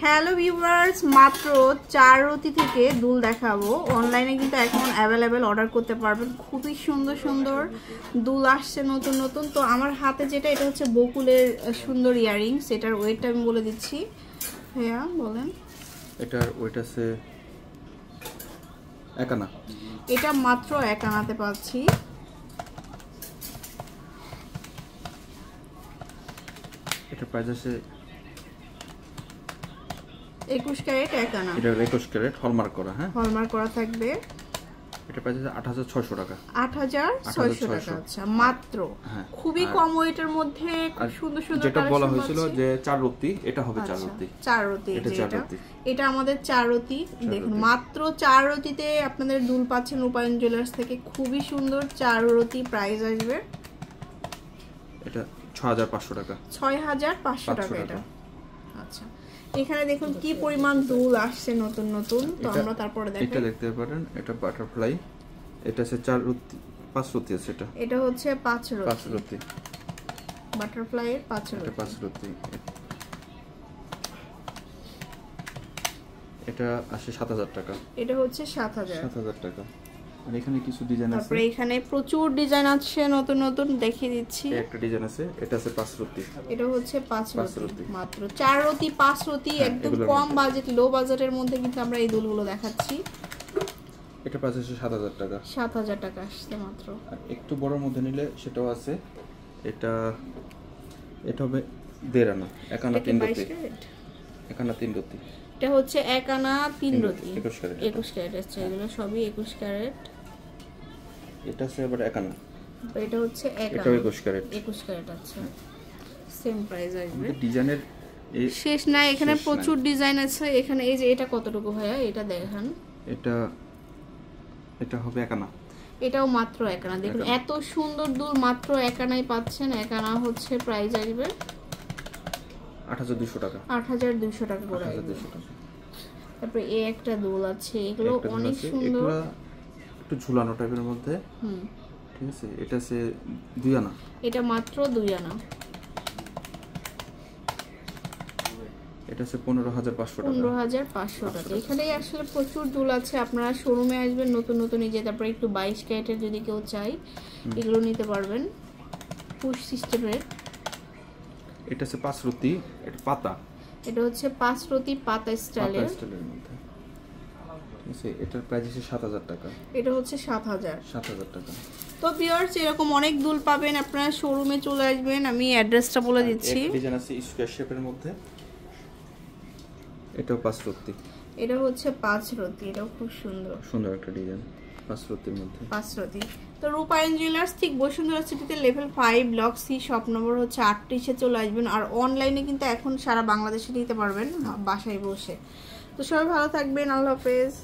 Hello viewers, মাত্র 4 রতি থেকে দুল দেখাবো। অনলাইনে কিন্তু এখন অ্যাভেলেবেল অর্ডার করতে পারবেন। খুবই সুন্দর সুন্দর দুল আসছে নতুন নতুন। তো আমার হাতে যেটা, এটা হচ্ছে বকুলের সুন্দর ইয়াররিংস। এটার ওয়েটটা আমি বলে দিচ্ছি। হ্যাঁ বলেন। এটার ওয়েট আছে 1 আনা। এটা মাত্র 1 আনাতে পাচ্ছি। এটা প্রাইস আছে 21 ক্যারেট 1 আনা। এটা 21 ক্যারেট হলমার্ক করা। হ্যাঁ, হলমার্ক করা থাকবে। এটা প্রাইস আছে 8600 টাকা। 8600 টাকা। আচ্ছা, মাত্র। খুবই কম ওয়েটের মধ্যে খুব সুন্দর সুন্দর যেটা বলা হয়েছিল যে 4 রতি, এটা হবে 4 রতি। 4 রতি এটা আমাদের 4 রতি। দেখুন মাত্র 4 রতিতে আপনাদের দুল পাচ্ছেন রূপায়ণ জুয়েলার্স থেকে। খুবই সুন্দর 4 রতি। প্রাইস আসবে এটা 6500 টাকা। 6500 টাকা এটা। আচ্ছা, এখানে দেখুন কি পরিমাণ দুল আসছে নতুন নতুন। তো আমরা তারপরে দেখাই। এটা দেখতে পারেন, এটা বাটারফ্লাই। এটা আছে 4 রতি 5 রতি আছে। এটা হচ্ছে 5 রতি। বাটারফ্লাই এর 5 রতি। 5 রতি। এটা আসে 7000 টাকা। এটা হচ্ছে 7000 টাকা। আর এখানে কিছু ডিজাইন আছে। তারপরে এখানে প্রচুর ডিজাইন আছে নতুন নতুন, দেখিয়ে দিচ্ছি। একটা ডিজাইন আছে, এটা আছে 5 রতি। এটা হচ্ছে 5 রতি। মাত্র 4 রতি 5 রতি, একদম কম বাজেট, লো বাজেটের মধ্যে কিন্তু আমরা এই দুলগুলো দেখাচ্ছি। এটা প্রাইস আছে 7000 টাকা। 7000 টাকা আসছে মাত্র। আর একটু বড়র মধ্যে নিলে সেটাও আছে। এটা হবে 1.5 আনা। 1 আনা 3 রতি। 1 আনা 3 রতি। এটা হচ্ছে 1 আনা 3 রতি। 21 ক্যারেট আছে। এগুলো সবই 21 ক্যারেট। এটা আছে আবার 1 আনা। এটা হচ্ছে 1 আনা। এটা 21 ক্যারেট। 21 ক্যারেট আছে। সেম প্রাইস আসবে। ডিজাইনের শেষ নাই, এখানে প্রচুর ডিজাইন আছে। এখানে এই যে এটা কতটুকু ভাইয়া, এটা দেখেন। এটা হবে 1 আনা। এটাও মাত্র 1 আনা। দেখুন এত সুন্দর দুল মাত্র 1 আনাই পাচ্ছেন। 1 আনা হচ্ছে প্রাইস আসবে 8200 টাকা। 8200 টাকা করে। তারপরে এই একটা দুল আছে, এগুলো অনেক সুন্দর, একটু ঝুলানো টাইপের মধ্যে। ঠিক আছে, এটা আছে 2 আনা। এটা মাত্র 2 আনা। এটা আছে 15500 টাকা। 15500 টাকা। এখানে আসলে প্রচুর দুল আছে। আপনারা শোরুমে আসবেন নতুন নতুন। এই যে তারপরে একটু 22 ক্যারেটের যদি কেউ চাই, এগুলো নিতে পারবেন পুশ সিস্টেমের। এটা আছে 5 রতি, এটা পাতা। এটা হচ্ছে 5 রতি পাতা স্টাইলের মধ্যে। ঠিক আছে, এটার প্রাইস আছে 7000 টাকা। এটা হচ্ছে 7000 টাকা। তো ভিউয়ার্স, এরকম অনেক দুল পাবেন। আপনারা শোরুমে চলে আসবেন। আমি অ্যাড্রেসটা বলে দিচ্ছি। একটা ডিজাইন আছে স্কয়ার শেপের মধ্যে। এটাও 5 রতি। এটা হচ্ছে 5 রতি। এটাও খুব সুন্দর একটা ডিজাইন 5 রতির মধ্যে। 5 রতি। তো রূপায়ণ জুয়েলার্স ঠিক বসুন্ধরা সিটিতে level 5 block C, shop number হচ্ছে 38-এ চলে আসবেন। আর অনলাইনে কিন্তু এখন সারা বাংলাদেশে নিতে পারবেন বাসায় বসে। তো সবাই ভালো থাকবেন। আল্লাহ হাফেজ।